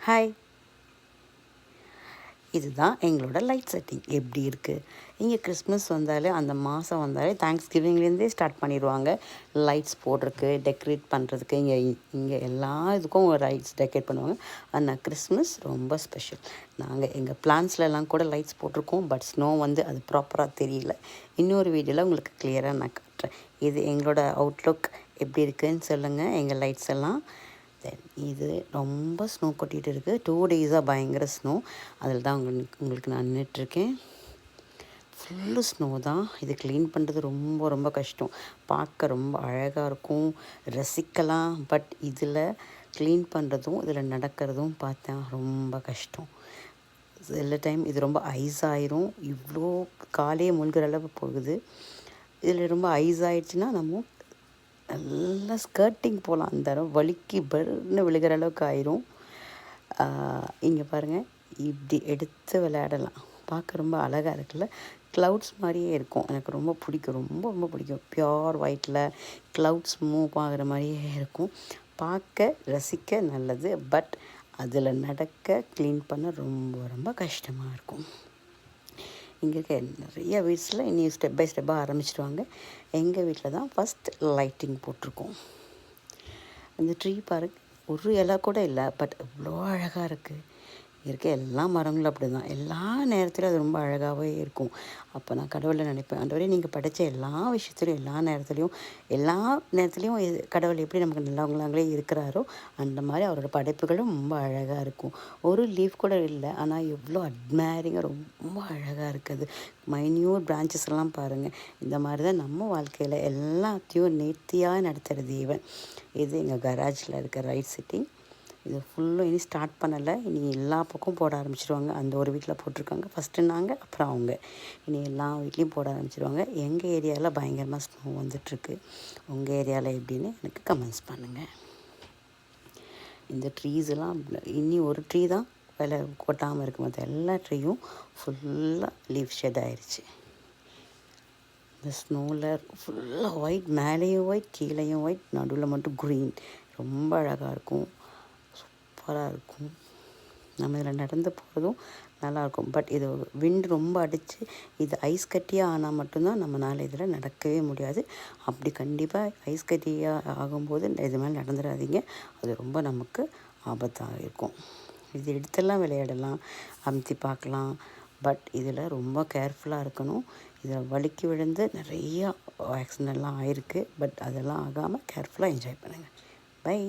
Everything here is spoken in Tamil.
ஹாய், இதுதான் எங்களோட லைட் செட்டிங் எப்படி இருக்குது. இங்கே கிறிஸ்மஸ் வந்தாலே, அந்த மாதம் வந்தாலே தேங்க்ஸ் கிவிங்லேருந்தே ஸ்டார்ட் பண்ணிடுவாங்க. லைட்ஸ் போடுறதுக்கு, டெக்கரேட் பண்ணுறதுக்கு. இங்கே எல்லா இதுக்கும் லைட்ஸ் டெக்கரேட் பண்ணுவாங்க. ஆனால் கிறிஸ்மஸ் ரொம்ப ஸ்பெஷல். நாங்கள் எங்கள் பிளான்ஸ்லலாம் கூட லைட்ஸ் போட்டிருக்கோம். பட் ஸ்னோ வந்து அது ப்ராப்பராக தெரியல. இன்னொரு வீடியோவில் உங்களுக்கு கிளியராக நான் காட்டுறேன். இது எங்களோட அவுட்லுக் எப்படி இருக்குதுன்னு சொல்லுங்கள். எங்கள் லைட்ஸ் எல்லாம் இது ரொம்ப ஸ்னோ கொட்டிகிட்டு இருக்குது. 2 டேஸாக பயங்கர ஸ்னோ. அதில் தான் உங்களுக்கு நான் நின்றுட்டுருக்கேன். ஃபுல்லு ஸ்னோ தான். இது க்ளீன் பண்ணுறது ரொம்ப ரொம்ப கஷ்டம். பார்க்க ரொம்ப அழகாக இருக்கும், ரசிக்கலாம். பட் இதில் க்ளீன் பண்ணுறதும் இதில் நடக்கிறதும் பார்த்தா ரொம்ப கஷ்டம். சில டைம் இது ரொம்ப ஐஸ் ஆயிரும். இவ்வளோ காலே முழுகிற அளவு போகுது. இதில் ரொம்ப ஐஸ் ஆயிடுச்சுன்னா நம்ம நல்லா ஸ்கர்ட்டிங் போகலாம். அந்த அளவு வலிக்கு பர்னு விழுகிற அளவுக்கு ஆயிரும். இங்கே பாருங்கள், இப்படி எடுத்து விளையாடலாம். பார்க்க ரொம்ப அழகாக இருக்குல்ல. க்ளவுட்ஸ் மாதிரியே இருக்கும். எனக்கு ரொம்ப பிடிக்கும், ரொம்ப ரொம்ப பிடிக்கும். பியோர் ஒயிட்டில் க்ளவுட்ஸ் மூவ் ஆகிற மாதிரியே இருக்கும். பார்க்க ரசிக்க நல்லது. பட் அதில் நடக்க க்ளீன் பண்ண ரொம்ப ரொம்ப கஷ்டமாக இருக்கும். இங்கே இருக்க நிறைய வீட்ஸில் இனி ஸ்டெப் பை ஸ்டெப்பாக ஆரம்பிச்சிடுவாங்க. எங்கள் வீட்டில் தான் ஃபஸ்ட் லைட்டிங் போட்டிருக்கோம். அந்த ட்ரீ பாருங்க, ஒரு இலை கூட இல்லை. பட் இவ்வளோ அழகாக இருக்குது. இருக்க எல்லா மரங்களும் அப்படி தான். எல்லா நேரத்துலையும் அது ரொம்ப அழகாகவே இருக்கும். அப்போ நான் கடவுளை நினைப்பேன், ஆண்டவரே நீங்கள் படைத்த எல்லா விஷயத்துலையும் எல்லா நேரத்துலையும் கடவுள் எப்படி நமக்கு நல்லவங்களாங்களே இருக்கிறாரோ அந்த மாதிரி அவரோட படைப்புகளும் ரொம்ப அழகாக இருக்கும். ஒரு லீஃப் கூட இல்லை, ஆனால் எவ்வளோ அட்மைரிங்காக ரொம்ப அழகாக இருக்குது. மைன்யூட் பிரான்ச்சஸ் எல்லாம் பாருங்கள். இந்த மாதிரி தான் நம்ம வாழ்க்கையில் எல்லாத்தையும் நேர்த்தியாக நடத்துகிற தேவன். இது எங்கள் கராஜில் இருக்க ரைட் செட்டிங். இது ஃபுல்லும் இனி ஸ்டார்ட் பண்ணலை. இனி எல்லா பக்கம் போட ஆரம்பிச்சிடுவாங்க. அந்த ஒரு வீட்டில் போட்டிருக்காங்க ஃபஸ்ட்டு நாங்கள், அப்புறம் அவங்க. இனி எல்லா வீட்லேயும் போட ஆரம்பிச்சிடுவாங்க. எங்கள் ஏரியாவில் பயங்கரமாக ஸ்னோ வந்துட்டுருக்கு. உங்கள் ஏரியாவில் எப்படின்னு எனக்கு கமெண்ட்ஸ் பண்ணுங்கள். இந்த ட்ரீஸ் எல்லாம் இனி ஒரு ட்ரீ தான் விலை கொட்டாமல் இருக்கும். மற்ற எல்லா ட்ரீயும் ஃபுல்லாக லீஃப் ஷெட் ஆயிடுச்சு. இந்த ஸ்னோவில் ஃபுல்லாக ஒயிட், மேலேயும் ஒயிட், கீழேயும் ஒயிட், நடுவில் மட்டும் க்ரீன். ரொம்ப அழகாக இருக்கும், சூப்பராக இருக்கும். நம்ம இதில் நடந்து போகிறதும் நல்லாயிருக்கும். பட் இது விண்டு ரொம்ப அடித்து இது ஐஸ் கட்டியாக ஆனால் மட்டும்தான் நம்மளால் இதில் நடக்கவே முடியாது. அப்படி கண்டிப்பாக ஐஸ் கட்டியாக ஆகும்போது இது மேலே நடந்துடாதீங்க. அது ரொம்ப நமக்கு ஆபத்தாக இருக்கும். இது எடுத்தெல்லாம் விளையாடலாம், அமுத்தி பார்க்கலாம். பட் இதில் ரொம்ப கேர்ஃபுல்லாக இருக்கணும். இதில் வழுக்கி விழுந்து நிறையா ஆக்சிடென்ட்லாம் ஆகிருக்கு. பட் அதெல்லாம் ஆகாமல் கேர்ஃபுல்லாக என்ஜாய் பண்ணுங்கள். பை.